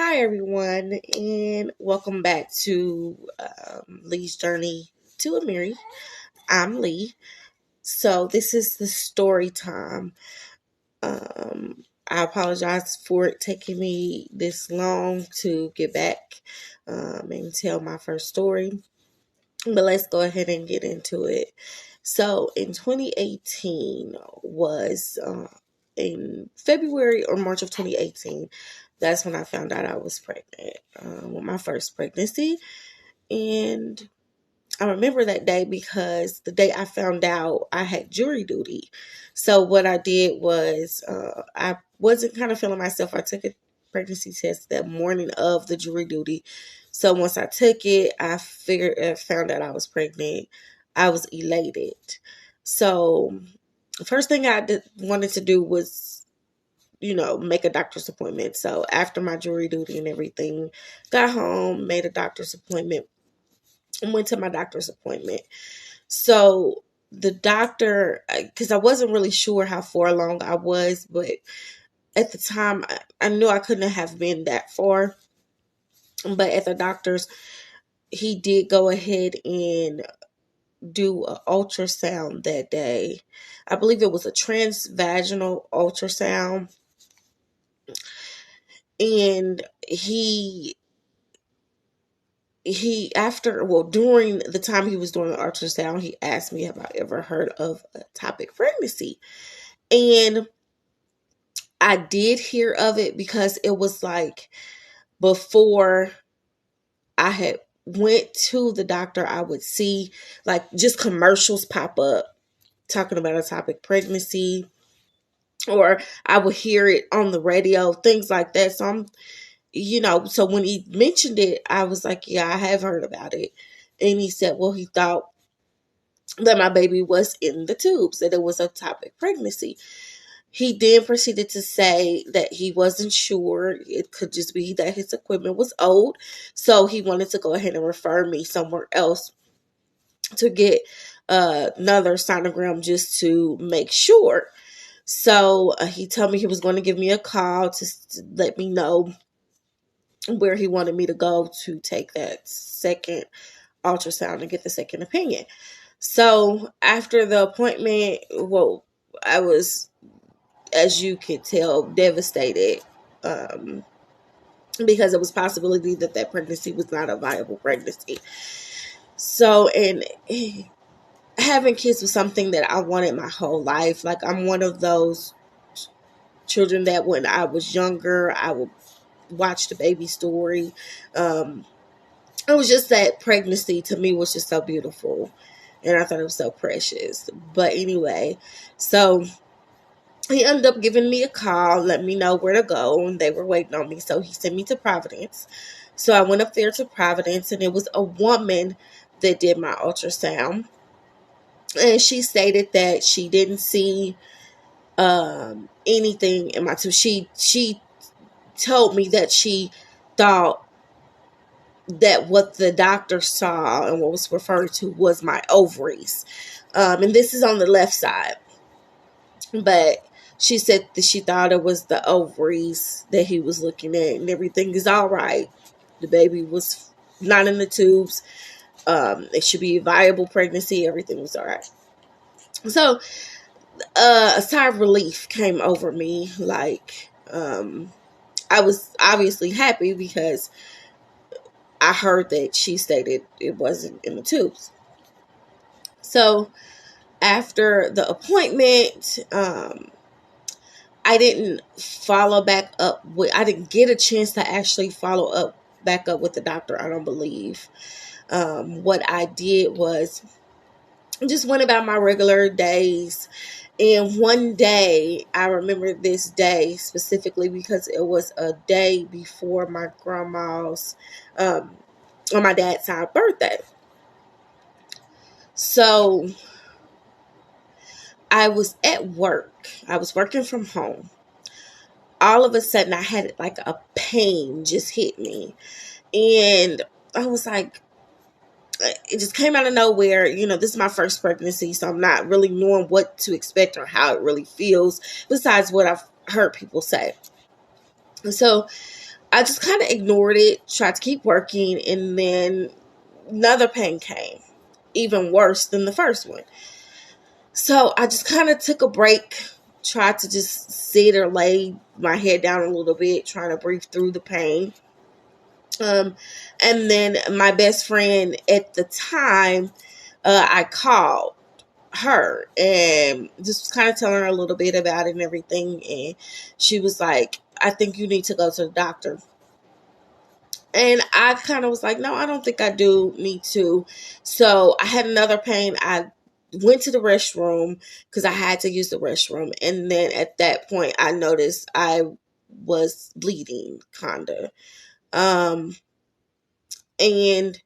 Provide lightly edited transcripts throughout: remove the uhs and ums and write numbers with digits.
Hi, everyone, and welcome back to Lee's Journey to a Mary. I'm Lee. So, this is the story time. I apologize for it taking me this long to get back and tell my first story, but let's go ahead and get into it. So, in 2018 was in February or March of 2018. That's when I found out I was pregnant with my first pregnancy. And I remember that day because the day I found out I had jury duty. So what I did was I wasn't kind of feeling myself. I took a pregnancy test that morning of the jury duty. So once I took it, I found out I was pregnant. I was elated. So the first thing wanted to do was make a doctor's appointment. So after my jury duty and everything, got home, made a doctor's appointment, and went to my doctor's appointment. So the doctor, because I wasn't really sure how far along I was, but at the time I knew I couldn't have been that far. But at the doctor's, he did go ahead and do an ultrasound that day. I believe it was a transvaginal ultrasound. And during the time he was doing the ultrasound, he asked me if I ever heard of ectopic pregnancy. And I did hear of it because it was like before I had went to the doctor, I would see like just commercials pop up talking about ectopic pregnancy, or I would hear it on the radio, things like that. So when he mentioned it, I was like, yeah, I have heard about it. And he said, well, he thought that my baby was in the tubes, that it was a ectopic pregnancy. He then proceeded to say that he wasn't sure. It could just be that his equipment was old. So he wanted to go ahead and refer me somewhere else to get another sonogram just to make sure. So he told me he was going to give me a call to let me know where he wanted me to go to take that second ultrasound and get the second opinion. So after the appointment, I was, as you could tell, devastated because it was possibility that pregnancy was not a viable pregnancy. So, and having kids was something that I wanted my whole life. Like, I'm one of those children that when I was younger, I would watch the baby story. It was just that pregnancy to me was just so beautiful. And I thought it was so precious. But anyway, so he ended up giving me a call, let me know where to go, and they were waiting on me. So he sent me to Providence. So I went up there to Providence, and it was a woman that did my ultrasound. And she stated that she didn't see anything in my tube. She told me that she thought that what the doctor saw and what was referred to was my ovaries. And this is on the left side. But she said that she thought it was the ovaries that he was looking at, and everything is all right. The baby was not in the tubes. It should be a viable pregnancy. Everything was all right. So a sigh of relief came over me. Like, I was obviously happy because I heard that she stated it wasn't in the tubes. So after the appointment, I didn't follow back up with, I didn't get a chance to actually back up with the doctor, I don't believe. What I did was just went about my regular days. And one day, I remember this day specifically because it was a day before my grandma's, on my dad's side, birthday. So I was at work. I was working from home. All of a sudden, I had like a pain just hit me. And I was like, it just came out of nowhere. This is my first pregnancy, so I'm not really knowing what to expect or how it really feels, besides what I've heard people say. So I just kind of ignored it, tried to keep working, and then another pain came, even worse than the first one. So I just kind of took a break, tried to just sit or lay my head down a little bit, trying to breathe through the pain. Um, and then my best friend at the time, I called her and just was kind of telling her a little bit about it and everything. And she was like, I think you need to go to the doctor. And I kind of was like, no, I don't think I do need to. So I had another pain. I went to the restroom because I had to use the restroom. And then at that point, I noticed I was bleeding, kind of. And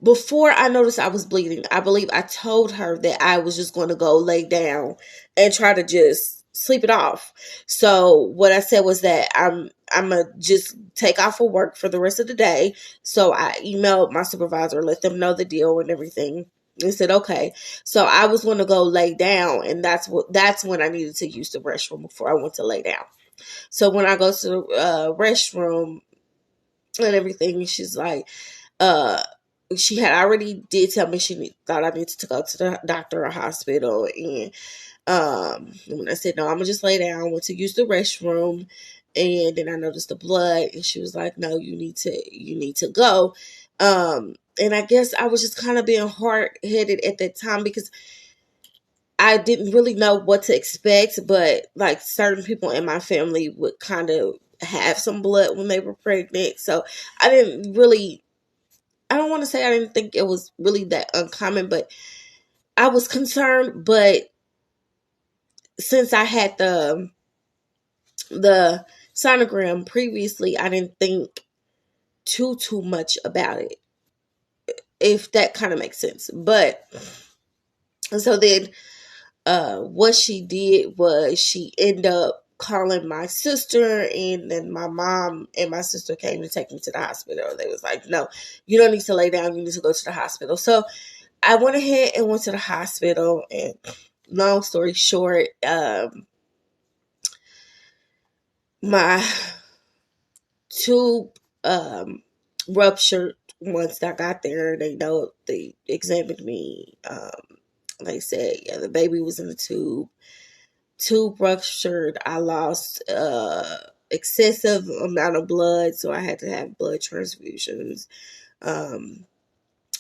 before I noticed I was bleeding, I believe I told her that I was just going to go lay down and try to just sleep it off. So what I said was that I'm gonna just take off of work for the rest of the day. So I emailed my supervisor, let them know the deal and everything. They said okay. So I was going to go lay down, and that's when I needed to use the restroom before I went to lay down. So when I go to the restroom and everything, she's like, uh she had already did tell me thought I needed to go to the doctor or hospital. And when I said no, I'm gonna just lay down, went to use the restroom, and then I noticed the blood, and she was like, no, you need to go. And I guess I was just kind of being hard headed at that time because I didn't really know what to expect, but like certain people in my family would kind of have some blood when they were pregnant. So I didn't really, I don't want to say I didn't think it was really that uncommon, but I was concerned. But since I had the sonogram previously, I didn't think too much about it, if that kind of makes sense. But so then what she did was she ended up calling my sister, and then my mom and my sister came to take me to the hospital. They was like, no, you don't need to lay down, you need to go to the hospital. So I went ahead and went to the hospital, and long story short, my tube ruptured once I got there. They examined me. They said, yeah, the baby was in the tube. Tube ruptured. I lost excessive amount of blood, so I had to have blood transfusions. Um,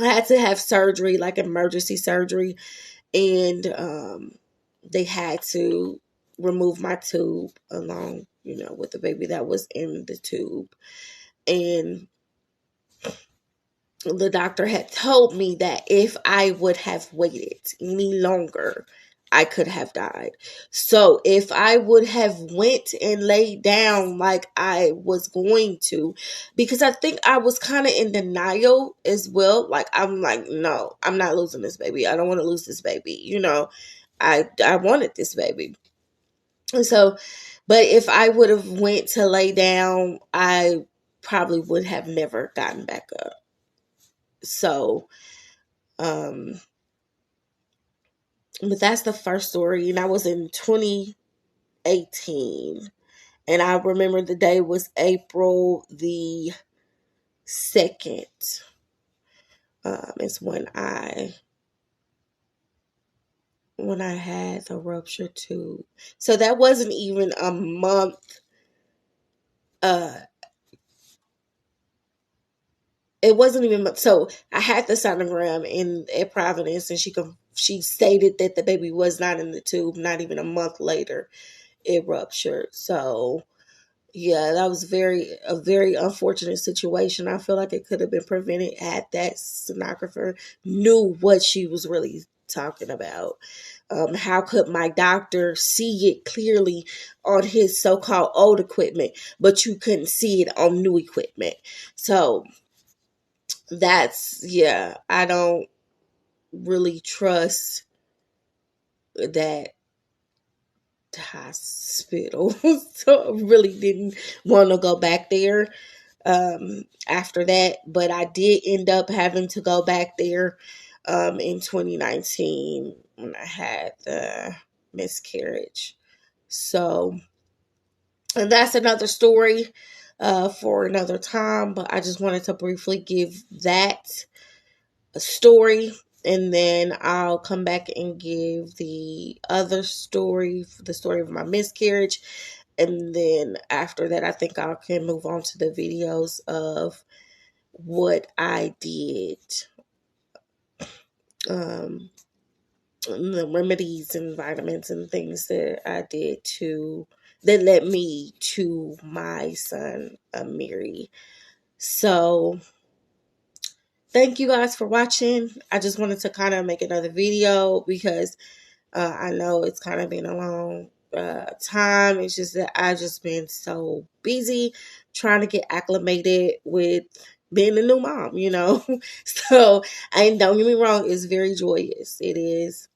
I had to have surgery, like emergency surgery, and they had to remove my tube along, with the baby that was in the tube. And the doctor had told me that if I would have waited any longer, I could have died. So if I would have went and laid down like I was going to, because I think I was kind of in denial as well. Like, I'm like, no, I'm not losing this baby. I don't want to lose this baby. I wanted this baby. And so, but if I would have went to lay down, I probably would have never gotten back up. So, um, but that's the first story, and I was in 2018, and I remember the day was April the 2nd. Is when I had the rupture tube. So that wasn't even a month. Uh, it wasn't even so. I had the sonogram in at Providence, and she stated that the baby was not in the tube. Not even a month later, it ruptured. So yeah, that was a very unfortunate situation. I feel like it could have been prevented had that sonographer knew what she was really talking about. How could my doctor see it clearly on his so-called old equipment, but you couldn't see it on new equipment? So yeah, I don't really trust that hospital. So I really didn't want to go back there after that, but I did end up having to go back there in 2019 when I had the miscarriage. So And that's another story for another time. But I just wanted to briefly give that a story. And then I'll come back and give the other story, the story of my miscarriage. And then after that, I think I can move on to the videos of what I did, um, the remedies and vitamins and things that I did that led me to my son, Amiri. So thank you guys for watching. I just wanted to kind of make another video because I know it's kind of been a long time. It's just that I've just been so busy trying to get acclimated with being a new mom, you know. So, and don't get me wrong, it's very joyous. It is.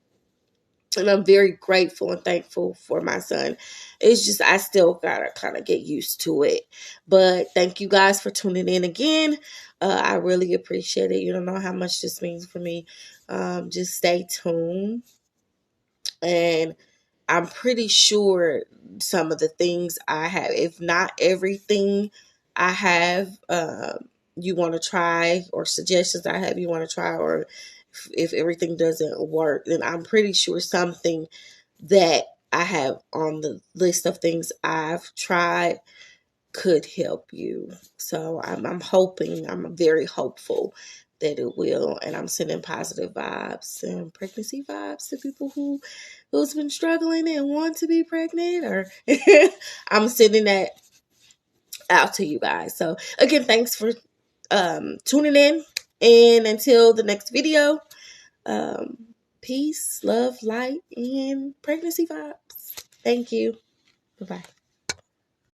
And I'm very grateful and thankful for my son. It's just, I still gotta kind of get used to it. But thank you guys for tuning in again. I really appreciate it. You don't know how much this means for me. Just stay tuned. And I'm pretty sure some of the things I have, if not everything I have, you want to try, or suggestions I have you want to try, or if everything doesn't work, then I'm pretty sure something that I have on the list of things I've tried could help you. So I'm hoping, I'm very hopeful that it will. And I'm sending positive vibes and pregnancy vibes to people who's been struggling and want to be pregnant, or I'm sending that out to you guys. So again, thanks for tuning in. And until the next video, um, peace, love, light, and pregnancy vibes. Thank you. Bye-bye.